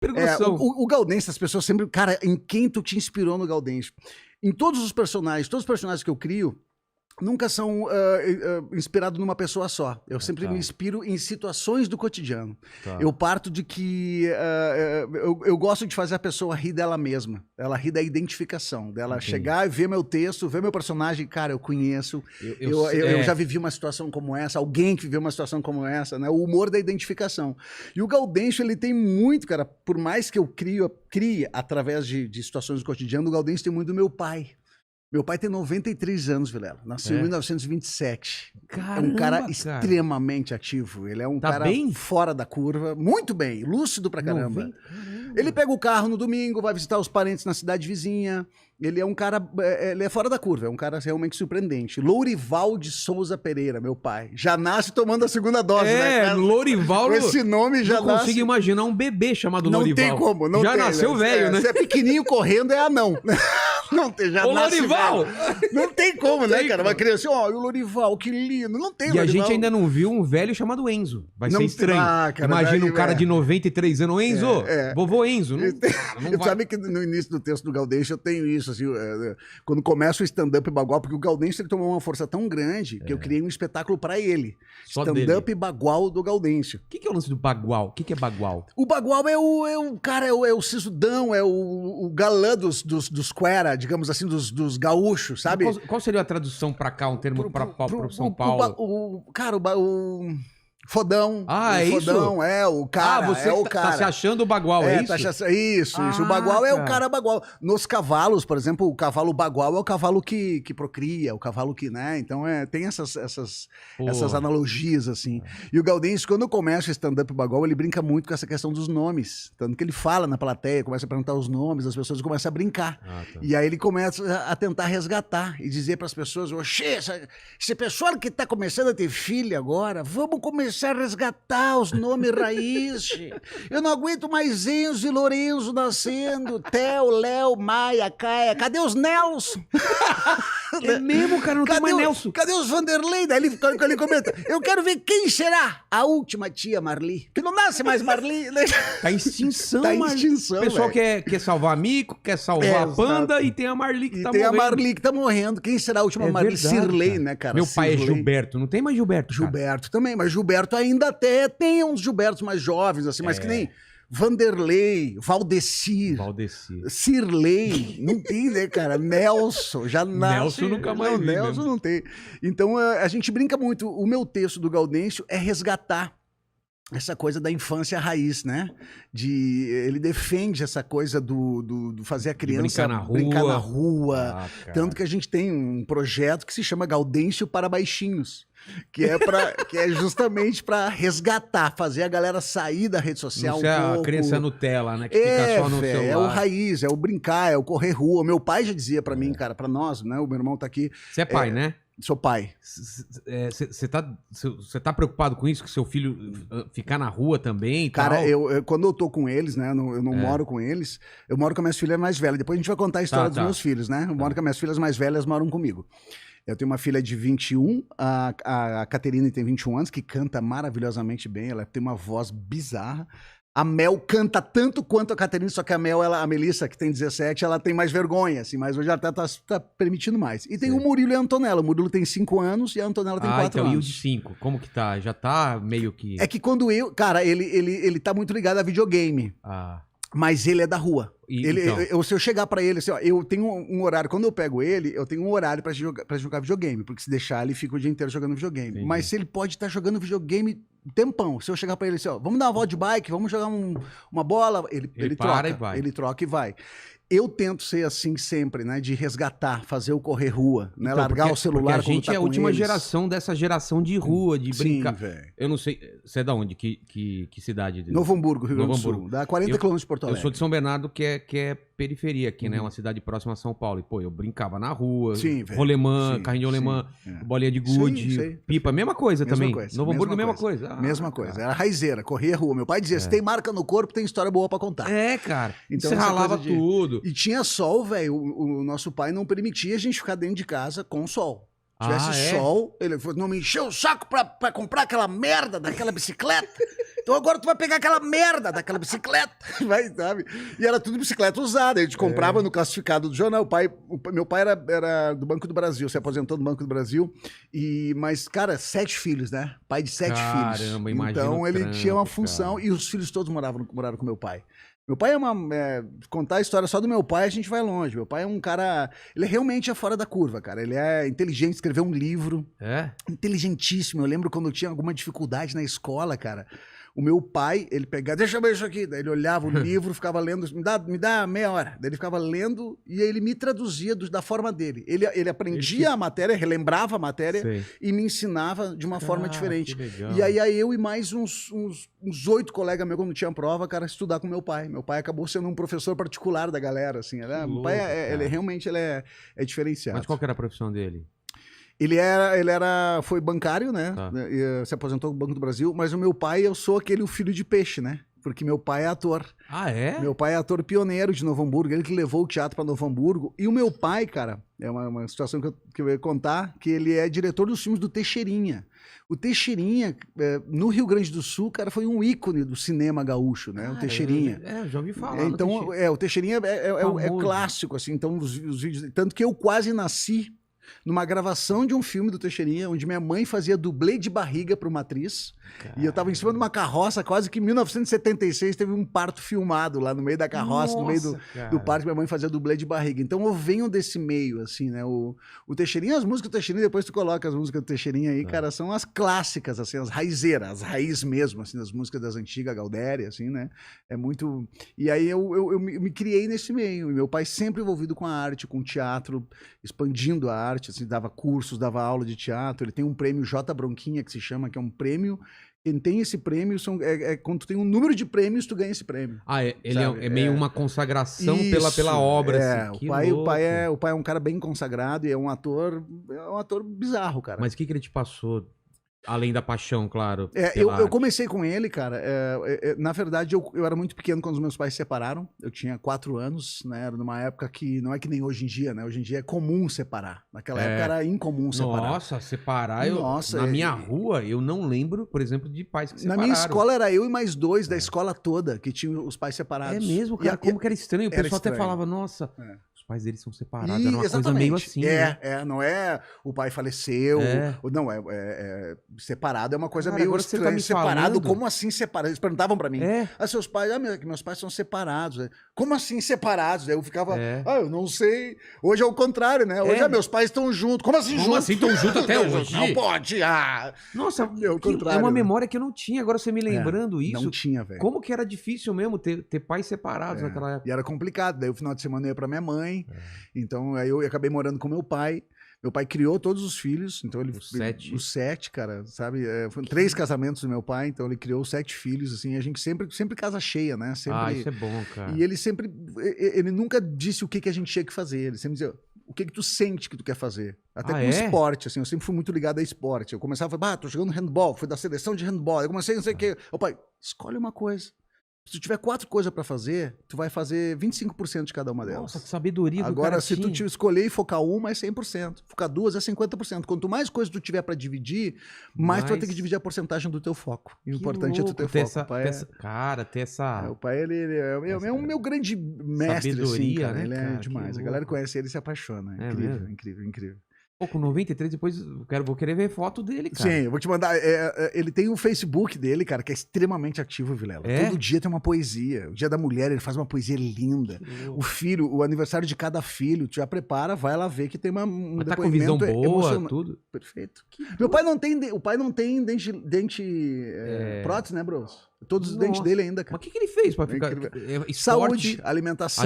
Pergunção. O Gaudêncio, as pessoas sempre... Cara, em quem tu te inspirou no Gaudêncio? Em todos os personagens que eu crio, nunca são inspirados numa pessoa só. Eu sempre me inspiro em situações do cotidiano. Eu parto de que eu gosto de fazer a pessoa rir dela mesma. Ela rir da identificação, dela chegar e ver meu texto, ver meu personagem. Cara, eu conheço, eu já vivi uma situação como essa, alguém que viveu uma situação como essa, né? O humor da identificação. E o Gaudêncio, ele tem muito, cara, por mais que eu crie através de situações do cotidiano, o Gaudêncio tem muito do meu pai. Meu pai tem 93 anos, Vilela. Nasceu em 1927. Caramba, é um cara extremamente ativo. Ele é um cara bem? fora da curva. Muito bem, lúcido pra caramba. Ele pega o carro no domingo, vai visitar os parentes na cidade vizinha. Ele é um cara... Ele é fora da curva. É um cara realmente surpreendente. Lourival de Souza Pereira, meu pai. Já nasce tomando a segunda dose, né, cara? Lourival... Com esse nome já nasce... Não consigo imaginar um bebê chamado Lourival. Não tem como. Não já tem, nasceu velho, né? Se é pequenininho correndo, é anão. Não tem, já Ô, nasce Lourival! velho. Não tem como, né, cara? Uma criança, ó, o Lourival, que lindo. Não tem, E a gente ainda não viu um velho chamado Enzo. Vai ser estranho. Cara, imagina um cara de 93 anos. Enzo, vovô Enzo. Não sabe que no início do texto do Gaudêncio eu tenho isso, assim, quando começa o stand-up bagual, porque o Gaudêncio ele tomou uma força tão grande que eu criei um espetáculo pra ele. Stand-up bagual do Gaudêncio. O que é o lance do bagual? O que é bagual? O bagual é o sisudão, é o galã dos quera, digamos assim, dos gaúchos, sabe? Qual seria a tradução pra cá, um termo pra São Paulo? Cara, o fodão. Ah, é fodão, isso? é o cara, você é o cara. Tá se achando o bagual, é isso? Isso. O bagual é o cara bagual. Nos cavalos, por exemplo, o cavalo bagual é o cavalo que procria, o cavalo que, né? Então tem essas analogias, assim. E o Gaudêncio, quando começa o stand-up bagual, ele brinca muito com essa questão dos nomes. Tanto que ele fala na plateia, começa a perguntar os nomes, as pessoas começam a brincar. E aí ele começa a tentar resgatar e dizer para as pessoas, oxê, esse pessoal que tá começando a ter filho agora, vamos começar a resgatar os nomes raiz. Eu não aguento mais Enzo e Lorenzo nascendo, Theo, Léo, Maia, Caia. Cadê os Nelson? É mesmo, cara, não tem mais Nelson. Cadê os Vanderlei? Daí ele comenta, eu quero ver quem será a última tia Marli. Que não nasce mais Marli. Tá em extinção, tá em extinção, o pessoal quer salvar Mico, quer salvar a Panda e tem a Marli que tá morrendo. E tem a Marli que tá morrendo. Quem será a última Marli? Verdade, Cirlei, cara. né, cara? Meu pai é Gilberto, não tem mais Gilberto, cara. Gilberto também, mas Gilberto ainda até tem uns Gilbertos mais jovens, assim, mas que nem Vanderlei, Valdecir, Cirlei, não tem, né, cara? Nelson, já nasce. Nelson nunca mais vi Nelson mesmo. não tem. Então a gente brinca muito. O meu texto do Gaudêncio é resgatar essa coisa da infância raiz, né? Ele defende essa coisa do fazer a criança brincar na rua. Tanto que a gente tem um projeto que se chama Gaudêncio para Baixinhos. Que é justamente para resgatar, fazer a galera sair da rede social não um pouco. A criança Nutella, né? Que fica só no celular. É o raiz, é o brincar, é o correr rua. Meu pai já dizia para mim, cara, para nós, né? O meu irmão tá aqui. Você é pai, né? Sou pai. Você tá preocupado com isso? Que seu filho ficar na rua também e Cara, tal? quando eu tô com eles, né? Eu não moro com eles. Eu moro com as minhas filhas mais velhas. Depois a gente vai contar a história dos meus filhos, né? Eu moro com as minhas filhas mais velhas, moram comigo. Eu tenho uma filha de 21, a Caterine tem 21 anos, que canta maravilhosamente bem. Ela tem uma voz bizarra. A Mel canta tanto quanto a Caterine, só que a Melissa, que tem 17, ela tem mais vergonha, assim, mas hoje ela tá permitindo mais. E tem o Murilo e a Antonella. O Murilo tem 5 anos e a Antonella tem 4 anos. E o de 5, como que tá? Já tá meio que... É que quando cara, ele tá muito ligado a videogame. Mas ele é da rua. Se eu chegar pra ele, assim, ó, eu tenho um horário, quando eu pego ele, eu tenho um horário pra jogar videogame, porque se deixar, ele fica o dia inteiro jogando videogame. Entendi. Mas se ele pode estar jogando videogame tempão, se eu chegar pra ele assim, ó, vamos dar uma volta de bike, vamos jogar uma bola, ele troca, e vai. Ele troca e vai. Eu tento ser assim sempre, né? De resgatar, fazer o correr rua, né? Então, largar o celular. Porque a gente é a última geração dessa geração de rua, de brincar. Sim, velho. Eu não sei, você é da onde? Que cidade? Novo Hamburgo, Rio Grande do Sul. Dá 40 quilômetros de Porto Alegre. Eu sou de São Bernardo, que é periferia aqui, né? Uma cidade próxima a São Paulo. E, pô, eu brincava na rua, rolemã, carrinho de rolemã, bolinha de gude, pipa, mesma coisa também. Novo Hamburgo, mesma coisa. Mesma coisa. Era raizeira, corria rua. Meu pai dizia, se tem marca no corpo, tem história boa pra contar. É, cara. Então você ralava tudo. E tinha sol, velho. O nosso pai não permitia a gente ficar dentro de casa com sol. Se tivesse sol, ele falou, não me encheu o saco pra comprar aquela merda daquela bicicleta. Então agora tu vai pegar aquela merda daquela bicicleta, vai, sabe? E era tudo bicicleta usada, a gente comprava no classificado do jornal. Meu pai era do Banco do Brasil, se aposentou do Banco do Brasil, mas, cara, 7 filhos, né? Pai de 7 filhos. Imagina. Então ele tinha uma função, e os filhos todos moraram com meu pai. Meu pai contar a história só do meu pai, a gente vai longe. Meu pai é um cara... Ele realmente é fora da curva, cara. Ele é inteligente, escreveu um livro. Inteligentíssimo. Eu lembro quando eu tinha alguma dificuldade na escola, cara. O meu pai, ele pegava, deixa eu ver isso aqui. Daí ele olhava o livro, ficava lendo, me dá meia hora. Daí ele ficava lendo e aí ele me traduzia da forma dele. Ele aprendia a matéria, relembrava a matéria e me ensinava de uma forma diferente. E aí eu e mais uns 8 colegas meus, quando tinha prova, cara, estudar com meu pai. Meu pai acabou sendo um professor particular da galera, assim. Meu pai, realmente é diferenciado. Mas qual que era a profissão dele? Ele foi bancário, né? Se aposentou no Banco do Brasil, mas o meu pai, eu sou o filho de peixe, né? Porque meu pai é ator. Ah, é? Meu pai é ator pioneiro de Novo Hamburgo, ele que levou o teatro para Novo Hamburgo. E o meu pai, cara, é uma situação que eu ia contar, que ele é diretor dos filmes do Teixeirinha. O Teixeirinha, no Rio Grande do Sul, cara, foi um ícone do cinema gaúcho, né? O Teixeirinha. Eu já ouvi falar. Então, o Teixeirinha é clássico, assim. Então, os vídeos... Tanto que eu quase nasci numa gravação de um filme do Teixeirinha, onde minha mãe fazia dublê de barriga para uma atriz. Caramba. E eu tava em cima de uma carroça, quase que em 1976 teve um parto filmado lá no meio da carroça, no meio do parto, minha mãe fazia dublê de barriga. Então eu venho desse meio, assim, né? O Teixeirinha, as músicas do Teixeirinha, depois tu coloca as músicas do Teixeirinha aí, cara, são as clássicas, assim, as raizeiras, as raízes mesmo, assim, das músicas das antigas, Galdéria, assim, né? É muito... E aí eu me criei nesse meio. E meu pai sempre envolvido com a arte, com o teatro, expandindo a arte, assim, dava cursos, dava aula de teatro. Ele tem um prêmio J. Bronquinha, que se chama, que é um prêmio. Quem tem esse prêmio, quando tu tem um número de prêmios, tu ganha esse prêmio. Ele é meio uma consagração pela obra. Assim. O pai é um cara bem consagrado e é um ator bizarro, cara. Mas o que ele te passou? Além da paixão, claro. Eu comecei com ele, cara. Na verdade, eu era muito pequeno quando os meus pais se separaram. Eu tinha 4 anos, né? Era numa época que não é que nem hoje em dia, né? Hoje em dia é comum separar. Naquela época era incomum separar. Nossa, separar. Na minha rua, eu não lembro, por exemplo, de pais que separaram. Na minha escola era eu e mais 2 da escola toda que tinham os pais separados. É mesmo, cara. Como que era estranho. O pessoal até falava, nossa... Os pais deles são separados, era uma coisa meio assim. Não é o pai faleceu, não, separado é uma coisa meio estranha. Separado, como assim separado? Eles perguntavam pra mim, seus pais, meus pais são separados. Como assim separados? Aí eu ficava, eu não sei. Hoje é o contrário, né? Hoje meus pais estão juntos. Como assim juntos? Como assim estão juntos até hoje? Não pode, Nossa, é uma memória que eu não tinha, agora você me lembrando isso. Não tinha, velho. Como que era difícil mesmo ter pais separados naquela época. E era complicado, daí o final de semana eu ia pra minha mãe. Então aí eu acabei morando com meu pai. Meu pai criou todos os filhos, então ele... Os 7, cara, sabe? Foram 3 casamentos do meu pai, então ele criou 7 filhos, assim, a gente sempre casa cheia, né? Sempre, isso é bom, cara. E ele nunca disse o que a gente tinha que fazer, ele sempre dizia, o que tu sente que tu quer fazer? Até com esporte, assim, eu sempre fui muito ligado a esporte. Eu começava, tô jogando handball, fui da seleção de handball, eu comecei não sei o quê. Ô pai, escolhe uma coisa. Se tu tiver 4 coisas pra fazer, tu vai fazer 25% de cada uma delas. Nossa, que sabedoria do Agora, se tu escolher e focar uma, é 100%. Focar 2 é 50%. Quanto mais coisas tu tiver pra dividir, mais tu vai ter que dividir a porcentagem do teu foco. E o importante é tu ter foco. Cara, ter essa... O pai, ele é um meu grande mestre, sabedoria, assim, cara. Né, ele cara? É demais. A galera conhece ele e se apaixona. Incrível. Pô, com 93, depois vou querer ver foto dele, cara. Sim, eu vou te mandar. Ele tem um Facebook dele, cara, que é extremamente ativo, Vilela. Todo dia tem uma poesia. O Dia da Mulher, ele faz uma poesia linda. O aniversário de cada filho, tu já prepara, vai lá ver que tem um depoimento. Tá com visão boa, tudo. Perfeito. Meu pai não tem dente prótese, né, bros? Todos os dentes dele ainda, cara. Mas o que ele fez pra ficar... Saúde, alimentação.